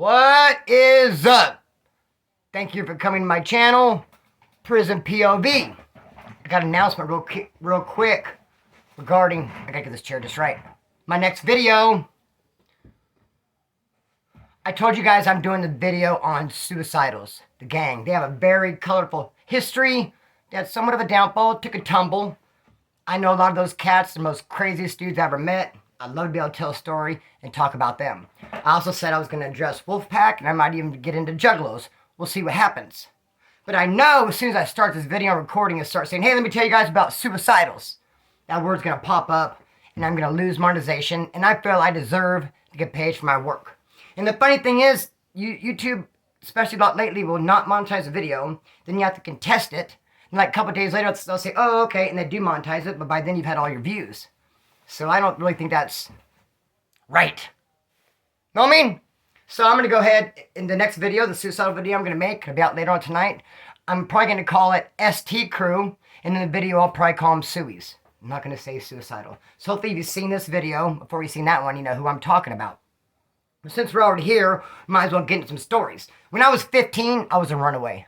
What is up? Thank you for coming to my channel, Prison POV. I got an announcement real quick regarding, I gotta get this chair just right. My next video, I told you guys I'm doing the video on Suicidals, the gang. They have a very colorful history. They had somewhat of a downfall, took a tumble. I know a lot of those cats, the most craziest dudes I ever met. I'd love to be able to tell a story and talk about them. I also said I was going to address Wolfpack, and I might even get into Juggalos. We'll see what happens. But I know as soon as I start this video recording and start saying, hey, let me tell you guys about Suicidals, that word's going to pop up, and I'm going to lose monetization, and I feel I deserve to get paid for my work. And the funny thing is, YouTube, especially about lately, will not monetize a video. Then you have to contest it. And like a couple days later, they'll say, oh, okay, and they do monetize it, but by then you've had all your views. So I don't really think that's right. Know what I mean? So I'm going to go ahead, in the next video, the suicidal video I'm going to make, it'll be out later on tonight, I'm probably going to call it ST Crew, and in the video I'll probably call them Suies. I'm not going to say suicidal. So hopefully if you've seen this video, before you've seen that one, you know who I'm talking about. But since we're already here, might as well get into some stories. When I was 15, I was a runaway.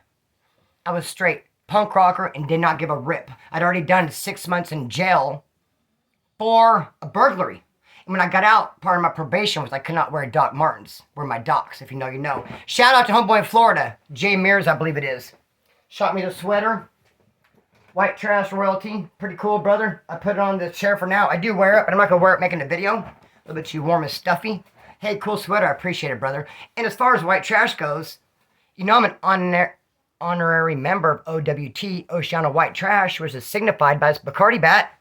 I was straight punk rocker and did not give a rip. I'd already done 6 months in jail for a burglary. And when I got out, part of my probation was I could not wear Doc Martens. Wear my Docs, if you know, you know. Shout out to homeboy in Florida, Jay Mears, I believe it is. Shot me the sweater. White trash royalty. Pretty cool, brother. I put it on the chair for now. I do wear it, but I'm not going to wear it making a video. A little bit too warm and stuffy. Hey, cool sweater. I appreciate it, brother. And as far as white trash goes, you know I'm an honorary member of OWT, Oceana White Trash, which is signified by this Bacardi bat.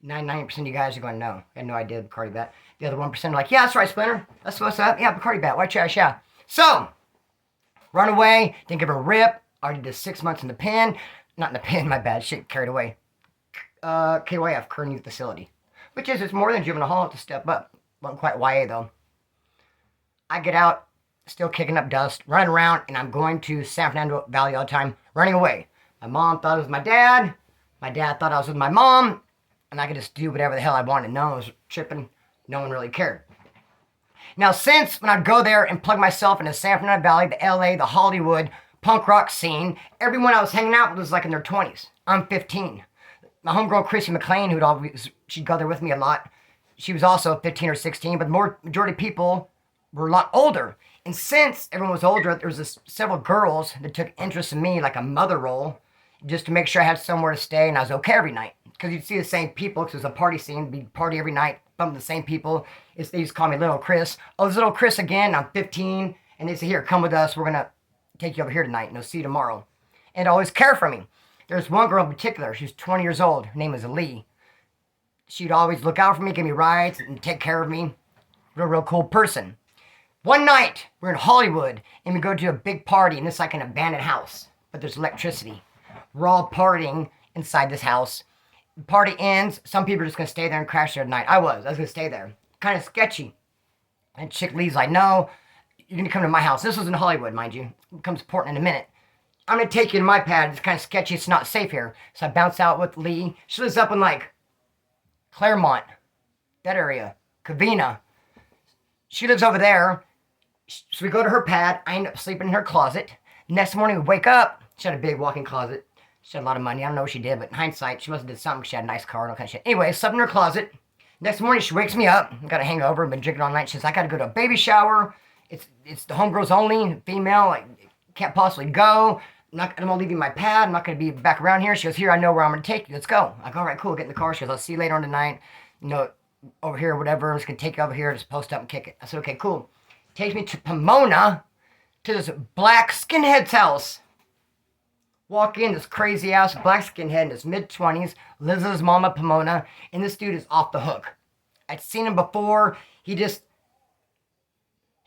99% of you guys are going, no. I had no idea Bacardi bat. The other 1% are like, yeah, that's right, Splinter. That's what's up. Yeah, Bacardi bat, white trash, yeah. So, run away, didn't give a rip. Already did 6 months in the pen. Not in the pen, my bad. Shit, carried away. KYF, current youth facility. Which is, it's more than juvenile hall to step up. Wasn't quite YA, though. I get out, still kicking up dust, running around, and I'm going to San Fernando Valley all the time, running away. My mom thought it was my dad. My dad thought I was with my mom. And I could just do whatever the hell I wanted. No one was tripping. No one really cared. Now, since when I'd go there and plug myself into San Fernando Valley, the LA, the Hollywood punk rock scene, everyone I was hanging out with was like in their 20s. I'm 15. My homegirl, Chrissy McLean, she'd go there with me a lot. She was also 15 or 16, but the majority of people were a lot older. And since everyone was older, there was several girls that took interest in me, like a mother role, just to make sure I had somewhere to stay and I was okay every night. Because you'd see the same people, because it was a party scene, be party every night, bumping the same people. They used to call me Little Chris. Oh, it's Little Chris again, I'm 15. And they say, here, come with us, we're going to take you over here tonight, and they'll see you tomorrow. And always care for me. There's one girl in particular, she was 20 years old, her name was Lee. She'd always look out for me, give me rides, and take care of me. Real cool person. One night, we're in Hollywood, and we go to a big party, and it's like an abandoned house, but there's electricity. We're all partying inside this house. The party ends, some people are just going to stay there and crash there tonight. I was going to stay there. Kind of sketchy. And chick Lee's like, no, you're going to come to my house. This was in Hollywood, mind you. It becomes important in a minute. I'm going to take you to my pad. It's kind of sketchy. It's not safe here. So I bounce out with Lee. She lives up in like Claremont, that area, Covina. She lives over there. So we go to her pad. I end up sleeping in her closet. Next morning we wake up. She had a big walk-in closet. She had a lot of money. I don't know what she did, but in hindsight, she must have did something. She had a nice car and all kind of shit. Anyway, slept in her closet. Next morning, she wakes me up. Got a hangover. Been drinking all night. She says, I got to go to a baby shower. It's the homegirls only. Female. Like, can't possibly go. I'm going to leave you my pad. I'm not going to be back around here. She goes, here, I know where I'm going to take you. Let's go. I go, all right, cool. Get in the car. She goes, I'll see you later on tonight. You know, over here or whatever. I'm just going to take you over here. Just post up and kick it. I said, okay, cool. Takes me to Pomona, to this black skinhead's house. Walk in, this crazy ass black skinhead in his mid-20s, lives with his mama Pomona, and this dude is off the hook. I'd seen him before. He has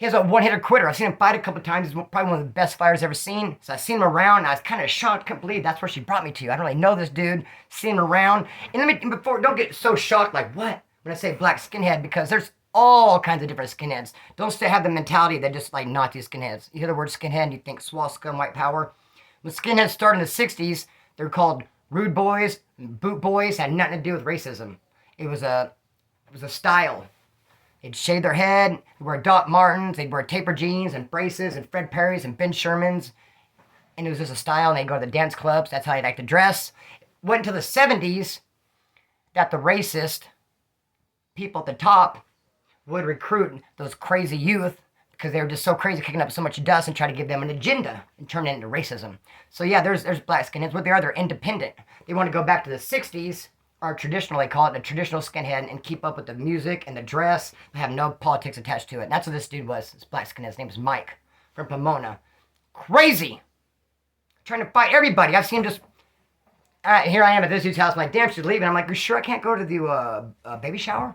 a one-hitter quitter. I've seen him fight a couple times. He's probably one of the best fighters I've ever seen. So I seen him around, and I was kind of shocked. Couldn't believe that's where she brought me to. I don't really know this dude. Seen him around. And don't get so shocked, like, what? When I say black skinhead, because there's all kinds of different skinheads. Don't still have the mentality that just like Nazi skinheads. You hear the word skinhead, and you think swastika and white power. When skinheads started in the 60s, they're called rude boys and boot boys. Had nothing to do with racism. It was a style. They'd shave their head, they'd wear Doc Martens, they'd wear taper jeans and braces and Fred Perrys and Ben Shermans. And it was just a style, and they'd go to the dance clubs. That's how they liked to dress. It went until the 70s that the racist people at the top would recruit those crazy youth because they were just so crazy, kicking up so much dust, and try to give them an agenda and turn it into racism. So yeah, there's black skinheads. What they are, they're independent. They want to go back to the 60s, or traditional, they call it, the traditional skinhead, and keep up with the music and the dress. They have no politics attached to it. And that's what this dude was, this black skinhead. His name was Mike from Pomona. Crazy. Trying to fight everybody. I've seen him just... here I am at this dude's house. I'm like, damn, she's leaving. I'm like, you sure I can't go to the baby shower?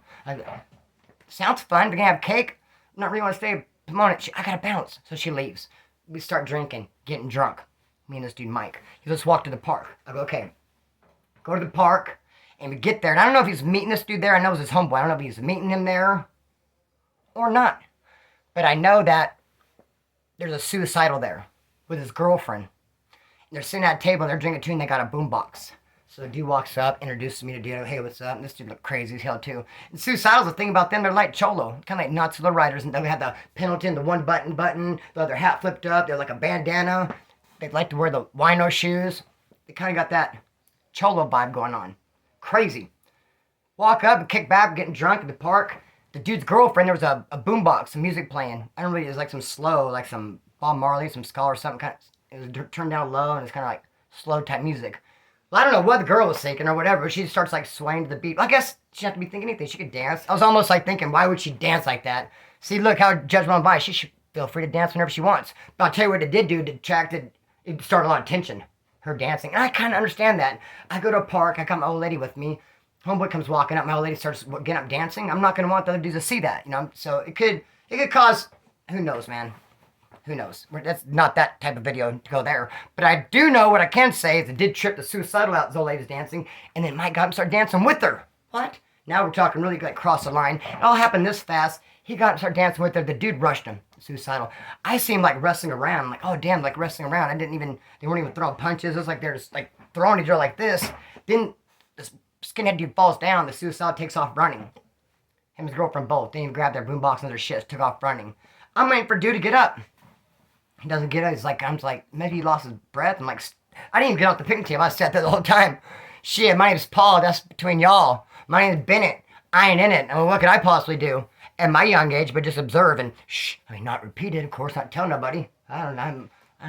Sounds fun. They're going to have cake. I don't really want to stay at Pomona. I got to bounce. So she leaves. We start drinking, getting drunk. Me and this dude, Mike. He let's walk to the park. I go, okay. Go to the park. And we get there. And I don't know if he's meeting this dude there. I know it was his homeboy. I don't know if he's meeting him there or not. But I know that there's a suicidal there with his girlfriend. They're sitting at a table, they're drinking too, and they got a boombox. So the dude walks up, introduces me to dude. Hey, what's up? And this dude looked crazy as hell too. And suicidal's the thing about them, they're like cholo, kind of like Nazi Little Riders. And they had the Pendleton, the one button, the other hat flipped up. They're like a bandana. They like to wear the wino shoes. They kind of got that cholo vibe going on. Crazy. Walk up and kick back, getting drunk at the park. The dude's girlfriend, there was a boombox, some music playing. I don't really, it was like some slow, like some Bob Marley, some ska or something kind of. It was turned down low, and it's kind of like slow type music. Well, I don't know what the girl was thinking or whatever, but she starts like swaying to the beat. I guess she didn't have to be thinking anything. She could dance. I was almost like thinking, why would she dance like that? See, look how judgmental by. She should feel free to dance whenever she wants. But I'll tell you what it did do. It attracted, it started a lot of tension. Her dancing. And I kind of understand that. I go to a park. I got my old lady with me. Homeboy comes walking up. My old lady starts getting up dancing. I'm not going to want the other dudes to see that. You know, so it could cause, who knows, man. Who knows? That's not that type of video to go there. But I do know what I can say is it did trip the suicidal out. Zoe was dancing. And then Mike got him started dancing with her. What? Now we're talking really like cross the line. It all happened this fast. He got him started dancing with her. The dude rushed him. Suicidal. I see him like wrestling around. I'm like, oh damn, like wrestling around. They weren't even throwing punches. It was like they're just like throwing each other like this. Then this skinhead dude falls down. The suicidal takes off running. Him and his girlfriend both. They even grabbed their boombox and their shit. Took off running. I'm waiting for dude to get up. He doesn't get it. He's like, I'm just like, maybe he lost his breath. I'm like, I didn't even get off the picnic table. I sat there the whole time. Shit, my name's Paul. That's between y'all. My name's Bennett. I ain't in it. I mean, what could I possibly do at my young age but just observe and not repeat it, of course, not tell nobody. I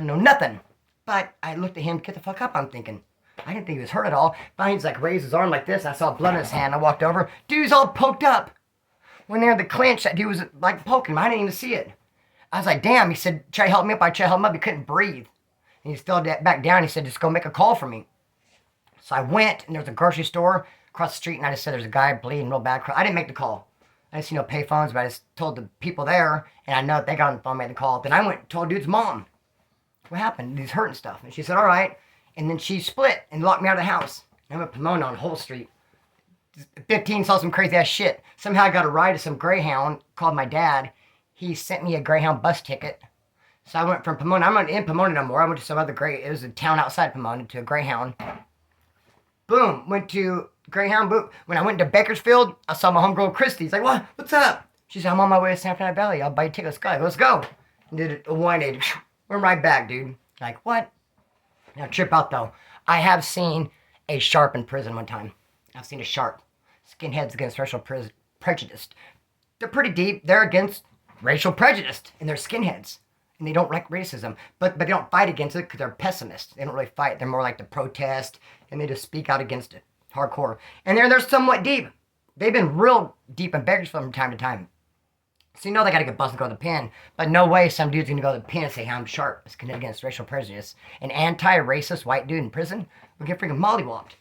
know nothing. But I looked at him, get the fuck up, I'm thinking. I didn't think he was hurt at all. But he's like raised his arm like this. I saw blood in his hand. I walked over. Dude's all poked up. When they had the clinch, that dude was like poking him. I didn't even see it. I was like, damn. He said, try to help me up. I tried to help him up. He couldn't breathe. And he fell back down. He said, just go make a call for me. So I went, and there was a grocery store across the street, and I just said, there's a guy bleeding real bad. I didn't make the call. I didn't see no pay phones, but I just told the people there, and I know that they got on the phone, made the call. Then I went and told dude's mom what happened. He's hurting stuff. And she said, all right. And then she split and locked me out of the house. I went to Pomona on Whole Street. 15, saw some crazy ass shit. Somehow I got a ride to some Greyhound, called my dad. He sent me a Greyhound bus ticket. So I went from Pomona. I'm not in Pomona no more. I went to some other it was a town outside Pomona, to a Greyhound. Boom. Went to Greyhound. Boom. When I went to Bakersfield, I saw my homegirl Christy. He's like, what? What's up? She said, I'm on my way to San Fernando Valley. I'll buy you tickets. Let's go. And did a 180. Went right back, dude. Like, what? Now, trip out, though. I have seen a sharp in prison one time. I've seen a sharp. Skinheads against racial prejudice. They're pretty deep. They're against racial prejudice, and they're skinheads. And they don't like racism. But they don't fight against it because they're pessimists. They don't really fight. They're more like to protest, and they just speak out against it. Hardcore. And they're somewhat deep. They've been real deep in Bakersfield from time to time. So you know they got to get busted and go to the pen. But no way some dude's going to go to the pen and say, hey, I'm sharp. It's against racial prejudice. An anti-racist white dude in prison will get freaking mollywopped.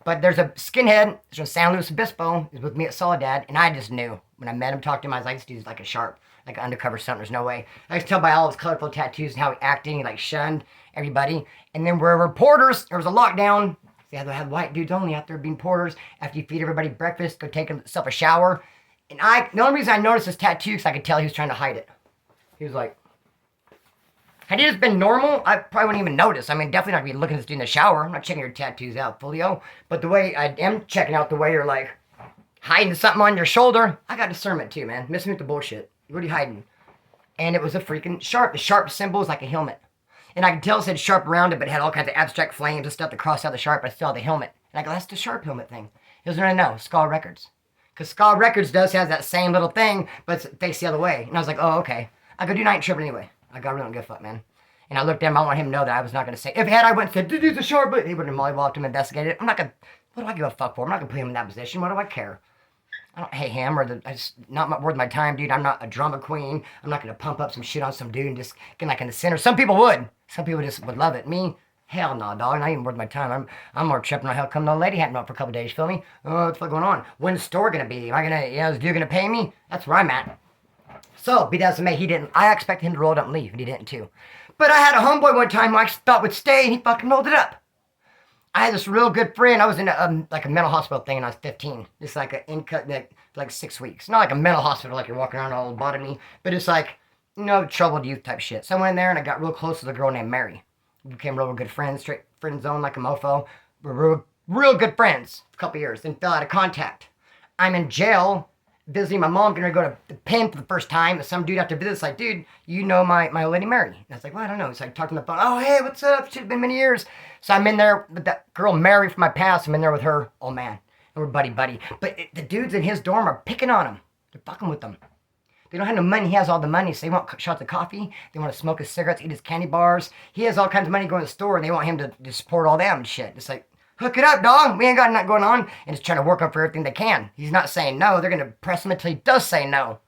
But there's a skinhead from San Luis Obispo. He's with me at Soledad. And I just knew. When I met him, talked to him, I was like, this dude's like a sharp. Like an undercover something. There's no way. I could tell by all his colorful tattoos and how he acting. He like shunned everybody. And then we're reporters. There was a lockdown. They had white dudes only out there being porters. After you feed everybody breakfast, go take himself a shower. And the only reason I noticed his tattoo is I could tell he was trying to hide it. He was like, had he just been normal, I probably wouldn't even notice. I mean, definitely not going to be looking at this dude in the shower. I'm not checking your tattoos out, Folio. But the way I am checking out the way you're like hiding something on your shoulder. I got discernment too, man. Miss me with the bullshit. What are you hiding? And it was a freaking sharp. The sharp symbol is like a helmet. And I could tell it said sharp around it, but it had all kinds of abstract flames and stuff that crossed out the sharp. I still had the helmet. And I go, that's the sharp helmet thing. He doesn't really know. Skull Records. Because Skull Records does have that same little thing, but it's faced the other way. And I was like, oh, okay. I go, dude, I ain't tripping anyway. I got really don't give a fuck, man. And I looked at him. I want him to know that I was not going to say. If I went and said, dude, it's a sharp, but he wouldn't have mollywopped him, investigated it. I'm not going to. What do I give a fuck for? I'm not going to put him in that position. What do I care? I don't hate him or it's not worth my time, dude. I'm not a drama queen. I'm not going to pump up some shit on some dude and just get like in the center. Some people would. Some people just would love it. Me, hell no, dog. Not even worth my time. I'm more tripping on hell come no lady hadn't up for a couple days, feel me? Oh, what's going on? When's the store going to be? Am I going to, is dude going to pay me? That's where I'm at. So, be that as it may, he didn't. I expected him to roll it up and leave, and he didn't too. But I had a homeboy one time who I thought would stay, and he fucking rolled it up. I had this real good friend. I was in like a mental hospital thing when I was 15. It's like like 6 weeks. Not like a mental hospital like you're walking around all lobotomy, but it's like, troubled youth type shit. So I went in there and I got real close with a girl named Mary. We became real good friends, straight friend zone like a mofo. We're real good friends for a couple years. Then fell out of contact. I'm in jail visiting my mom, going to go to the pen for the first time. And some dude after visit's like, dude, you know my old lady Mary. And I was like, well, I don't know. So I talked on the phone. Oh, hey, what's up? Shit's been many years. So I'm in there with that girl Mary from my past. I'm in there with her old man. And we're buddy. But the dudes in his dorm are picking on him. They're fucking with him. They don't have no money. He has all the money. So they want shots of coffee. They want to smoke his cigarettes, eat his candy bars. He has all kinds of money going to the store, and they want him to support all them and shit. It's like, hook it up, dog. We ain't got nothing going on. And he's trying to work up for everything they can. He's not saying no. They're going to press him until he does say no.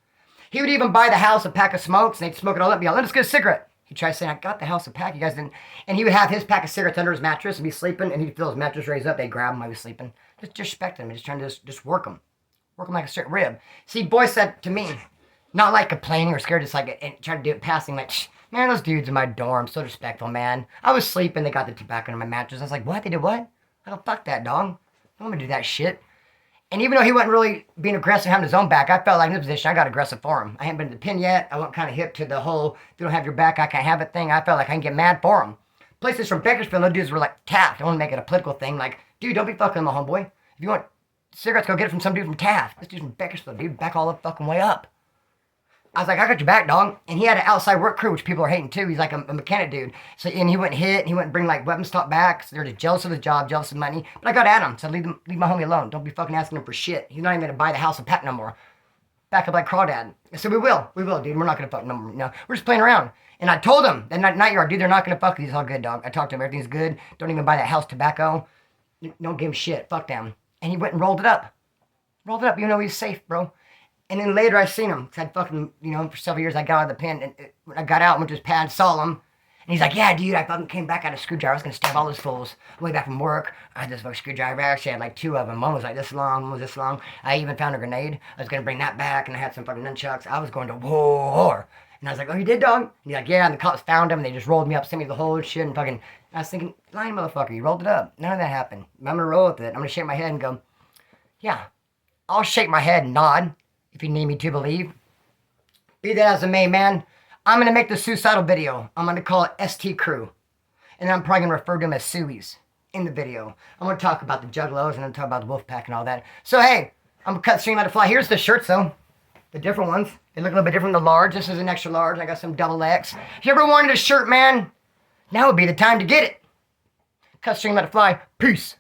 He would even buy the house a pack of smokes, and they'd smoke it all up and be like, let us get a cigarette. He'd try saying, I got the house a pack. You guys didn't. And he would have his pack of cigarettes under his mattress and be sleeping, and he'd feel his mattress raise up. They'd grab him while he was sleeping. Just disrespect him. Just trying to just work him. Work him like a straight rib. See, boy said to me, not like complaining or scared, just like and trying to do it passing, like, man, those dudes in my dorm, so disrespectful, man. I was sleeping, they got the tobacco in my mattress. I was like, what? They did what? I go, fuck that, dog. I don't want to do that shit. And even though he wasn't really being aggressive, having his own back, I felt like in this position, I got aggressive for him. I hadn't been to the pin yet. I wasn't kind of hip to the whole, if you don't have your back, I can't have it thing. I felt like I can get mad for him. Places from Bakersfield, those dudes were like Taft. I want to make it a political thing. Like, dude, don't be fucking my homeboy. If you want cigarettes, go get it from some dude from Taft. This dude's from Bakersfield, dude. Back all the fucking way up. I was like, I got your back, dog. And he had an outside work crew, which people are hating too. He's like a mechanic dude. So, and he wouldn't hit, and he wouldn't bring like weapons stock back. So they're just jealous of his job, jealous of money. But I got at him. So leave my homie alone. Don't be fucking asking him for shit. He's not even gonna buy the house a pack no more. Back up like Crawdad. I said, we will, dude. We're not gonna fuck no more. No, we're just playing around. And I told him that night yard, dude, they're not gonna fuck. He's all good, dog. I talked to him. Everything's good. Don't even buy that house tobacco. Don't give him shit. Fuck them. And he went and rolled it up. Rolled it up, even though he's safe, bro. And then later I seen him, cause I'd fucking, for several years I got out of the pen, and when I got out, went to his pad, saw him, and he's like, yeah, dude, I fucking came back out of screwdriver. I was gonna stab all those fools. Way back from work, I had this fucking screwdriver. I actually had like 2 of them. One was like this long, one was this long. I even found a grenade. I was gonna bring that back, and I had some fucking nunchucks. I was going to war. And I was like, oh, you did, dog? And he's like, yeah, and the cops found him, and they just rolled me up, sent me the whole shit, and fucking, I was thinking, lying motherfucker, you rolled it up. None of that happened. I'm gonna roll with it. I'm gonna shake my head and go, yeah. I'll shake my head and nod, if you need me to believe. Be that as it may, man, I'm going to make the suicidal video. I'm going to call it ST Crew. And I'm probably going to refer to them as Sueys in the video. I'm going to talk about the Juggalos, and I'm going to talk about the Wolfpack and all that. So, hey, I'm going to cut stream, let it fly. Here's the shirts, though. The different ones. They look a little bit different than the large. This is an extra large. I got some double X. If you ever wanted a shirt, man, now would be the time to get it. Cut stream, let it fly. Peace.